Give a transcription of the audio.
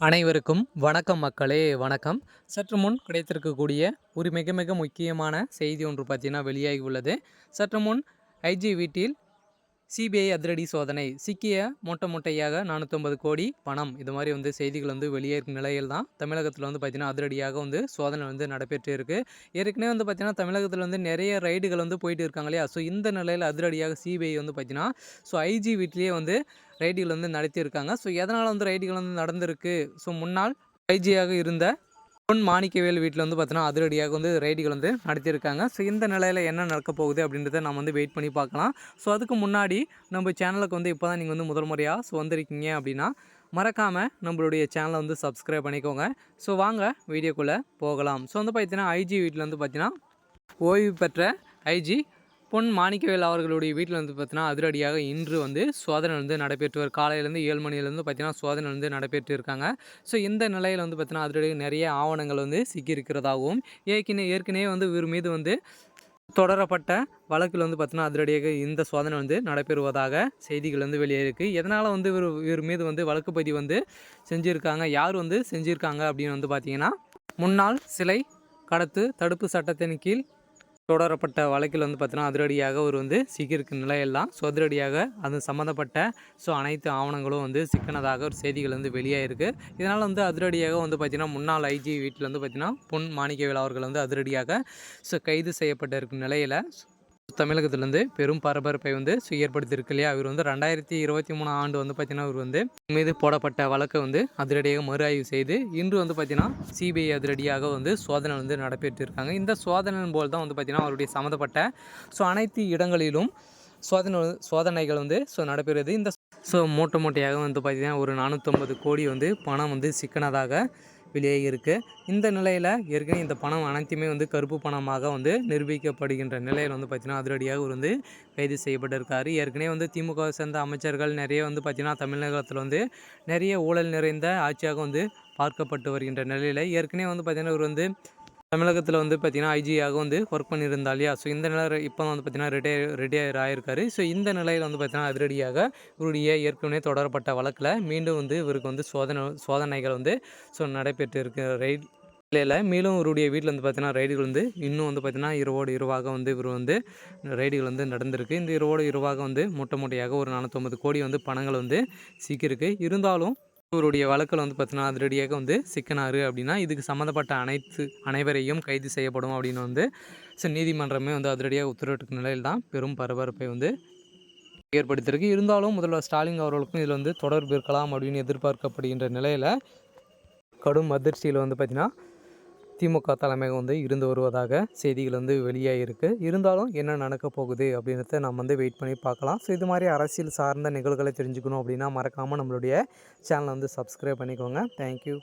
அனைவருக்கும் வணக்கம் மக்களே, வணக்கம். சற்று முன் கிடைத்திருக்கக்கூடிய ஒரு மிக மிக முக்கியமான செய்தி ஒன்று பார்த்தீங்கன்னா வெளியாகி உள்ளது. சற்று முன் ஐஜி வீட்டில் சிபிஐ அதிரடி சோதனை, சிக்கிய மூட்டையாக 450 கோடி பணம். இது மாதிரி செய்திகள் வெளியேறும் நிலையில் தான் தமிழகத்தில் பார்த்தீங்கன்னா அதிரடியாக சோதனை நடைபெற்று இருக்கு. ஏற்கனவே பார்த்தீங்கன்னா தமிழகத்தில் நிறைய ரைடுகள் போயிட்டு இருக்காங்க இல்லையா. ஸோ இந்த நிலையில் அதிரடியாக சிபிஐ பார்த்தீங்கன்னா ஐஜி வீட்டிலேயே ரைடுகள் நடத்தியிருக்காங்க. ஸோ எதனால் ரைடுகள் நடந்திருக்கு. ஸோ முன்னாள் ஐஜியாக இருந்த பொன் மாணிக்கவேல் வீட்டில் பார்த்தீங்கன்னா அதிரடியாக ரைடுகள் நடத்தியிருக்காங்க. ஸோ இந்த நிலையில் என்ன நடக்க போகுது அப்படின்றத நம்ம வெயிட் பண்ணி பார்க்கலாம். ஸோ அதுக்கு முன்னாடி நம்ம சேனலுக்கு இப்போ தான் நீங்கள் முதல் முறையாக வந்திருக்கீங்க அப்படின்னா மறக்காமல் நம்மளுடைய சேனலை சப்ஸ்கிரைப் பண்ணிக்கோங்க. ஸோ வாங்க வீடியோக்குள்ளே போகலாம். ஸோ பார்த்தீங்கன்னா ஐஜி வீட்டில் பார்த்தீங்கன்னா ஓய்வு பெற்ற ஐஜி பொன் மாணிக்கவேல் அவர்களுடைய வீட்டில் பார்த்தீங்கன்னா அதிரடியாக இன்று சோதனை நடைபெற்று காலையிலேருந்து 7 மணிலேருந்து பார்த்தீங்கன்னா சோதனை நடைபெற்று இருக்காங்க. ஸோ இந்த நிலையில் பார்த்தீங்கன்னா அதிரடியாக நிறைய ஆவணங்கள் சிக்கியிருக்கிறதாகவும் ஏற்கனவே இவர் மீது தொடரப்பட்ட வழக்கில் பார்த்தீங்கன்னா அதிரடியாக இந்த சோதனை நடைபெறுவதாக செய்திகள் வெளியே இருக்குது. எதனால் இவர் மீது வழக்கு பதிவு செஞ்சுருக்காங்க, யார் செஞ்சுருக்காங்க அப்படின்னு பார்த்தீங்கன்னா முன்னாள் சிலை கடத்து தடுப்பு சட்டத்தின் கீழ் தொடரப்பட்ட வழக்கில் பார்த்தீங்கன்னா அதிரடியாக ஒரு சிக்கியிருக்கும் நிலையெல்லாம். ஸோ அதிரடியாக அது சம்மந்தப்பட்ட அனைத்து ஆவணங்களும் சிக்கினதாக ஒரு செய்திகள் வெளியாகிருக்கு. இதனால் அதிரடியாக பார்த்தீங்கன்னா முன்னாள் ஐஜி வீட்டில் பார்த்தீங்கன்னா பொன் மாணிக்கவேல் அவர்கள் அதிரடியாக கைது செய்யப்பட்ட இருக்கும் நிலையில் தமிழகத்திலேருந்து பெரும் பரபரப்பை ஏற்படுத்தியிருக்கு இல்லையா. இவர் 2023 ஆண்டு பார்த்தீங்கன்னா இவர் மீது போடப்பட்ட வழக்கை அதிரடியாக மறு ஆய்வு செய்து இன்று பார்த்தீங்கன்னா சிபிஐ அதிரடியாக சோதனை நடைபெற்றிருக்காங்க. இந்த சோதனை போல் தான் பார்த்தீங்கன்னா அவருடைய சம்மந்தப்பட்ட அனைத்து இடங்களிலும் சோதனைகள் நடைபெறுது. இந்த மூட்டையாக பார்த்தீங்கன்னா ஒரு 450 கோடி பணம் சிக்கனதாக வெளியாகி இருக்குது. இந்த நிலையில் ஏற்கனவே இந்த பணம் அனைத்துமே கருப்பு பணமாக நிரூபிக்கப்படுகின்ற நிலையில் பார்த்தீங்கன்னா அதிரடியாக ஒரு கைது செய்யப்பட்டிருக்காரு. ஏற்கனவே திமுக சேர்ந்த அமைச்சர்கள் நிறைய பார்த்தீங்கன்னா தமிழகத்தில் நிறைய ஊழல் நிறைந்த ஆட்சியாக பார்க்கப்பட்டு வருகின்ற நிலையில் ஏற்கனவே பார்த்தீங்கன்னா இவர் தமிழகத்தில் பார்த்தீங்கன்னா ஐஜியாக ஒர்க் பண்ணியிருந்தா இல்லையா. ஸோ இந்த நிலையில் இப்போ பார்த்தீங்கன்னா ரிட்டையர் ஆகிருக்காரு. ஸோ இந்த நிலையில் பார்த்தீங்கன்னா அதிரடியாக இவருடைய ஏற்கனவே தொடரப்பட்ட வழக்கில் மீண்டும் இவருக்கு சோதனைகள் நடைபெற்று இருக்க ரைட் நிலையில் மேலும் இவருடைய வீட்டில் பார்த்தீங்கன்னா ரைடுகள் இன்னும் பார்த்தீங்கன்னா இரவோடு இரவாக இவர் ரைடுகள் நடந்திருக்கு. இந்த இரவோடு இரவாக மூட்டையாக ஒரு 450 கோடி பணங்கள் சிக்கியிருக்கு. இருந்தாலும் இவருடைய வழக்கில் பார்த்தீங்கன்னா அதிரடியாக சிக்கினார் அப்படின்னா இதுக்கு சம்மந்தப்பட்ட அனைவரையும் கைது செய்யப்படும் அப்படின்னு நீதிமன்றமே அதிரடியாக உத்தரவிட்ட நிலையில் தான் பெரும் பரபரப்பை ஏற்படுத்தியிருக்கு. இருந்தாலும் முதல்வர் ஸ்டாலின் அவர்களுக்கும் இதில் தொடர்பு இருக்கலாம் அப்படின்னு எதிர்பார்க்கப்படுகின்ற நிலையில் கடும் அதிர்ச்சியில் பார்த்தீங்கன்னா திமுக தலைமையாக இருந்து வருவதாக செய்திகள் வெளியாகிருக்கு. இருந்தாலும் என்ன நடக்க போகுது அப்படின்றத நம்ம வெயிட் பண்ணி பார்க்கலாம். ஸோ இது மாதிரி அரசியல் சார்ந்த நிகழ்வுகளை தெரிஞ்சுக்கணும் அப்படின்னா மறக்காமல் நம்மளுடைய சேனலை சப்ஸ்கிரைப் பண்ணிக்கோங்க. தேங்க்யூ.